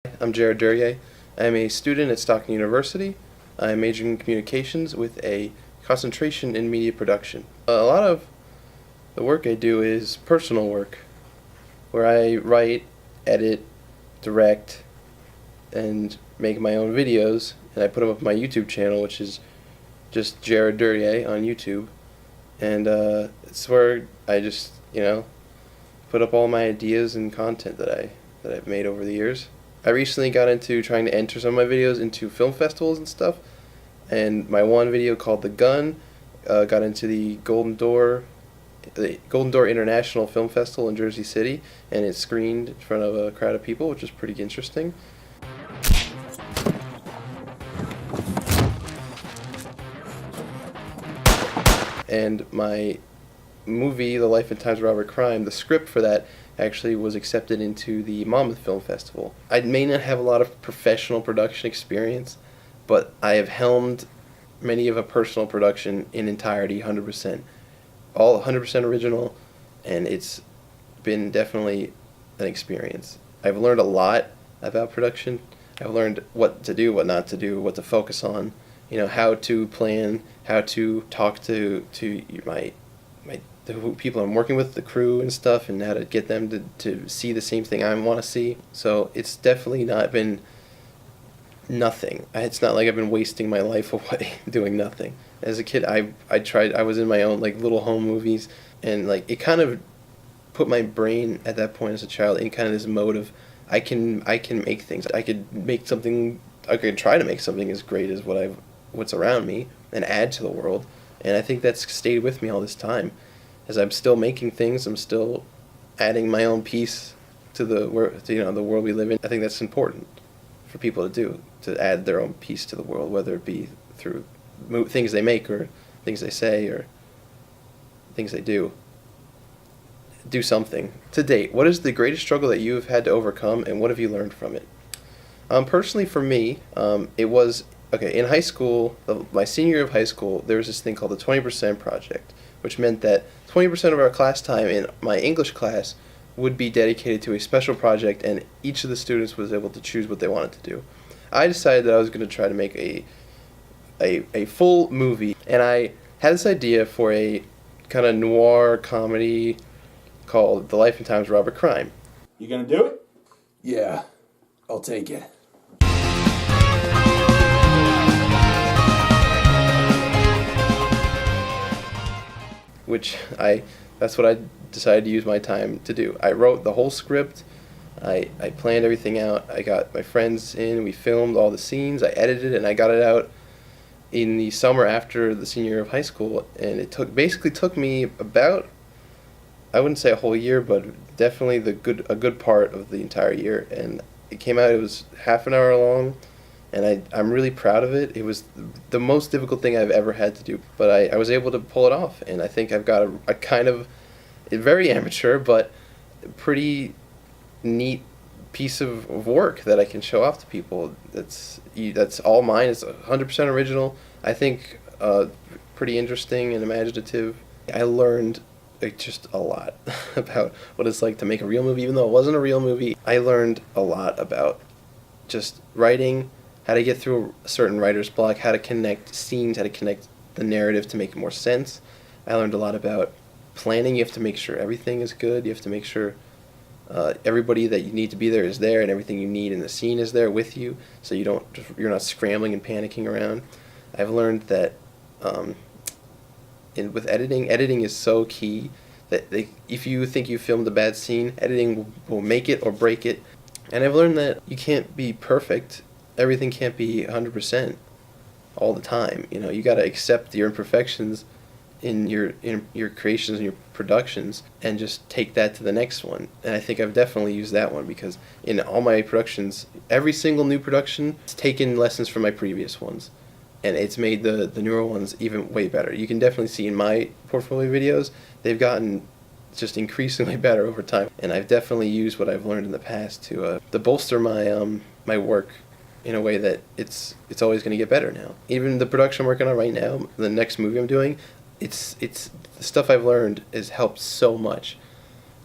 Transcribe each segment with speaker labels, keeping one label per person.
Speaker 1: I'm Duryea. I'm a student at Stockton University. I'm majoring in communications with a concentration in media production. A lot of the work I do is personal work, where I write, edit, direct, and make my own videos, and I put them up on my YouTube channel, which is just Jared Duryea on YouTube. And it's where I just, put up all my ideas and content that I've made over the years. I recently got into trying to enter some of my videos into film festivals and stuff, and my one video called The Gun got into the Golden Door International Film Festival in Jersey City, and it screened in front of a crowd of people, which is pretty interesting. And my movie, The Life and Times of Robert Crime, the script for that actually was accepted into the Monmouth Film Festival. I may not have a lot of professional production experience, but I have helmed many of a personal production in entirety, 100%. All 100% original, and it's been definitely an experience. I've learned a lot about production. I've learned what to do, what not to do, what to focus on, how to plan, how to talk to the people I'm working with, the crew and stuff, and how to get them to see the same thing I want to see. So it's definitely not been nothing. It's not like I've been wasting my life away doing nothing. As a kid, I was in my own little home movies, and it kind of put my brain at that point as a child in kind of this mode of I can make things. I could make something. I could try to make something as great as what's around me and add to the world. And I think that's stayed with me all this time. As I'm still making things, I'm still adding my own piece to the world we live in. I think that's important for people to do, to add their own piece to the world, whether it be through things they make or things they say or things they do. Do something. To date, what is the greatest struggle that you have had to overcome, and what have you learned from it? Personally, for me, it was, in high school, my senior year of high school, there was this thing called the 20% project, which meant that 20% of our class time in my English class would be dedicated to a special project, and each of the students was able to choose what they wanted to do. I decided that I was going to try to make a full movie, and I had this idea for a kind of noir comedy called The Life and Times of Robert Crime.
Speaker 2: You gonna do it?
Speaker 3: Yeah, I'll take it.
Speaker 1: That's what I decided to use my time to do. I wrote the whole script, I planned everything out, I got my friends in, we filmed all the scenes, I edited it, and I got it out in the summer after the senior year of high school, and it basically took me about, I wouldn't say a whole year, but definitely a good part of the entire year, and it came out, it was half an hour long, and I'm really proud of it. It was the most difficult thing I've ever had to do, but I was able to pull it off, and I think I've got a kind of very amateur but pretty neat piece of work that I can show off to people. That's all mine. It's 100% original. I think pretty interesting and imaginative. I learned just a lot about what it's like to make a real movie, even though it wasn't a real movie. I learned a lot about just writing, how to get through a certain writer's block, how to connect scenes, how to connect the narrative to make more sense. I learned a lot about planning. You have to make sure everything is good. You have to make sure everybody that you need to be there is there, and everything you need in the scene is there with you, so you're not scrambling and panicking around. I've learned that with editing is so key that if you think you filmed a bad scene, editing will make it or break it. And I've learned that you can't be perfect. Everything can't be 100% all the time. You got to accept your imperfections in your creations and your productions, and just take that to the next one. And I think I've definitely used that one, because in all my productions, every single new production, it's taken lessons from my previous ones, and it's made the newer ones even way better. You can definitely see in my portfolio videos, they've gotten just increasingly better over time, and I've definitely used what I've learned in the past to bolster my work in a way that it's always going to get better now. Even the production I'm working on right now, the next movie I'm doing, it's the stuff I've learned has helped so much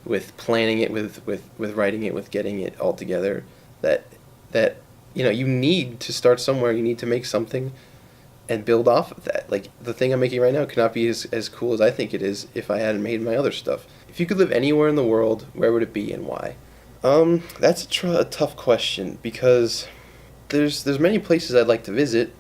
Speaker 1: with planning it, with writing it, with getting it all together, that that, you need to start somewhere. You need to make something and build off of that. Like, the thing I'm making right now could not be as cool as I think it is if I hadn't made my other stuff. If you could live anywhere in the world, where would it be and why? That's a tough question, because there's many places I'd like to visit.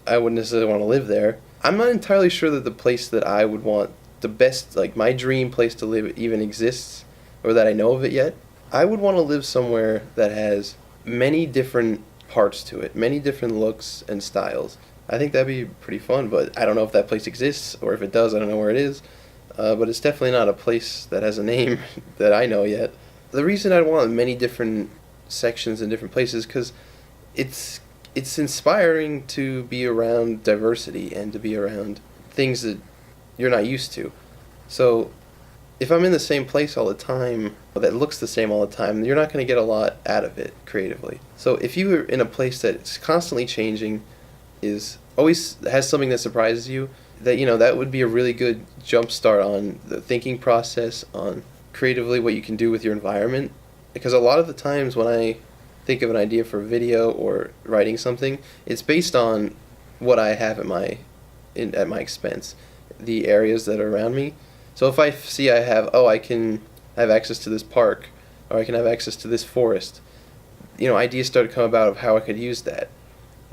Speaker 1: I wouldn't necessarily want to live there. I'm not entirely sure that the place that I would want, the best, like my dream place to live, even exists, or that I know of it yet. I would want to live somewhere that has many different parts to it, many different looks and styles. I think that'd be pretty fun, but I don't know if that place exists, or if it does, I don't know where it is. But it's definitely not a place that has a name that I know yet. The reason I'd want many different sections in different places, because it's inspiring to be around diversity and to be around things that you're not used to. So if I'm in the same place all the time, that looks the same all the time, you're not going to get a lot out of it creatively. So if you were in a place that's constantly changing, is always has something that surprises you, that would be a really good jump start on the thinking process, on creatively what you can do with your environment. Because a lot of the times when I think of an idea for a video or writing something, it's based on what I have at my expense, the areas that are around me. So if I see I can have access to this park, or I can have access to this forest, ideas start to come about of how I could use that.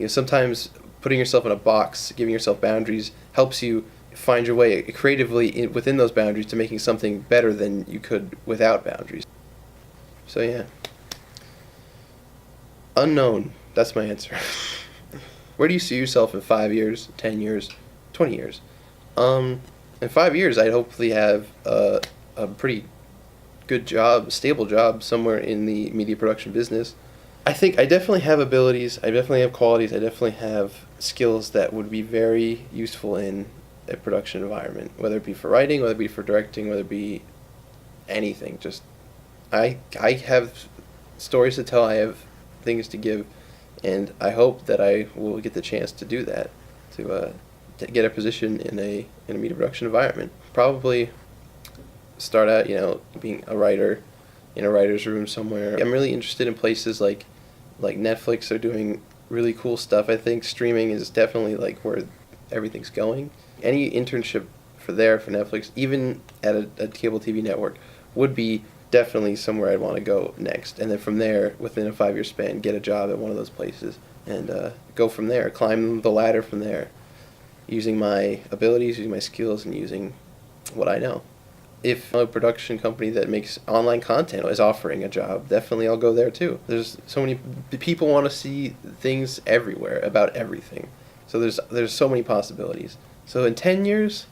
Speaker 1: Sometimes putting yourself in a box, giving yourself boundaries, helps you find your way creatively within those boundaries to making something better than you could without boundaries. So yeah. Unknown. That's my answer. Where do you see yourself in 5 years, 10 years, 20 years? In 5 years, I'd hopefully have a pretty good job, stable job somewhere in the media production business. I think I definitely have abilities, I definitely have qualities, I definitely have skills that would be very useful in a production environment, whether it be for writing, whether it be for directing, whether it be anything. Just, I have stories to tell, I have things to give, and I hope that I will get the chance to do that, to get a position in a media production environment. Probably start out, being a writer in a writer's room somewhere. I'm really interested in places like Netflix are doing really cool stuff. I think streaming is definitely like where everything's going. Any internship for Netflix, even at a cable TV network, would be definitely somewhere I'd want to go next. And then from there, within a 5-year span, get a job at one of those places and go from there, climb the ladder from there, using my abilities, using my skills, and using what I know. If a production company that makes online content is offering a job, definitely I'll go there too. There's so many people want to see things everywhere about everything. So there's so many possibilities. So in 10 years,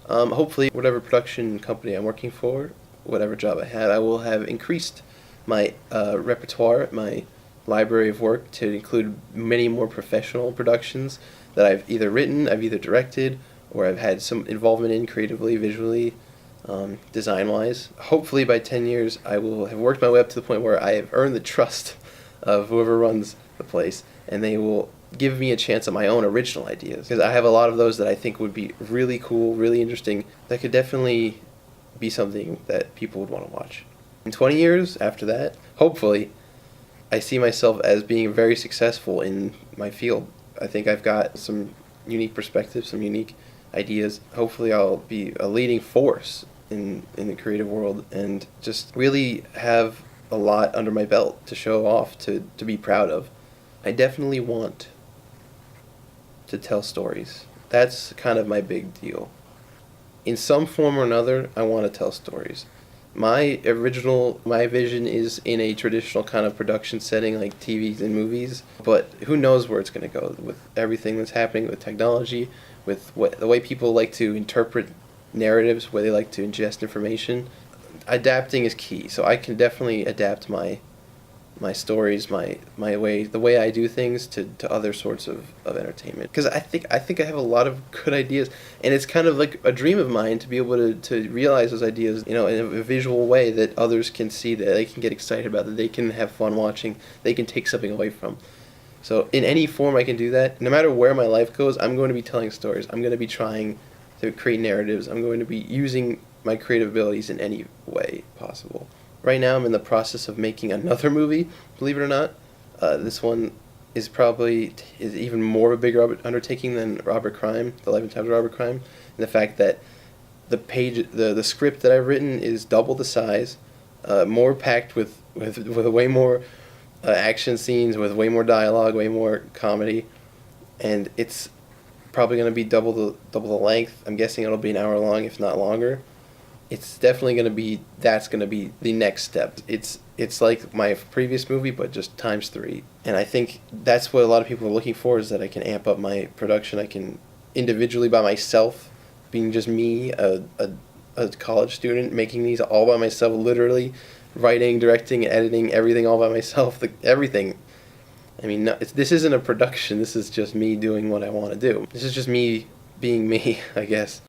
Speaker 1: hopefully whatever production company I'm working for, whatever job I had, I will have increased my repertoire, my library of work to include many more professional productions that I've either written, I've either directed, or I've had some involvement in creatively, visually, design-wise. Hopefully by 10 years I will have worked my way up to the point where I have earned the trust of whoever runs the place, and they will give me a chance at my own original ideas. Because I have a lot of those that I think would be really cool, really interesting, that could definitely be something that people would want to watch. In 20 years after that, hopefully, I see myself as being very successful in my field. I think I've got some unique perspectives, some unique ideas. Hopefully I'll be a leading force in the creative world and just really have a lot under my belt to show off, to be proud of. I definitely want to tell stories. That's kind of my big deal. In some form or another, I want to tell stories. My vision is in a traditional kind of production setting like TVs and movies, but who knows where it's going to go with everything that's happening with technology, with the way people like to interpret narratives, where they like to ingest information. Adapting is key, so I can definitely adapt my stories, the way I do things to other sorts of entertainment. Because I think I have a lot of good ideas, and it's kind of like a dream of mine to be able to realize those ideas, in a visual way that others can see, that they can get excited about, that they can have fun watching, they can take something away from. So in any form I can do that. No matter where my life goes, I'm going to be telling stories. I'm going to be trying to create narratives. I'm going to be using my creative abilities in any way possible. Right now I'm in the process of making another movie, believe it or not. This one is even more of a bigger undertaking than Robert Crime, The Life and Times of Robert Crime, and the fact that the script that I've written is double the size, more packed with way more action scenes, with way more dialogue, way more comedy, and it's probably going to be double the length. I'm guessing it'll be an hour long, if not longer. It's definitely going to be that's going to be the next step. It's like my previous movie, but just times 3. And I think that's what a lot of people are looking for, is that I can amp up my production. I can individually by myself, being just me, a college student, making these all by myself, literally writing, directing, editing, everything all by myself. Everything. I mean, this isn't a production. This is just me doing what I want to do. This is just me being me, I guess.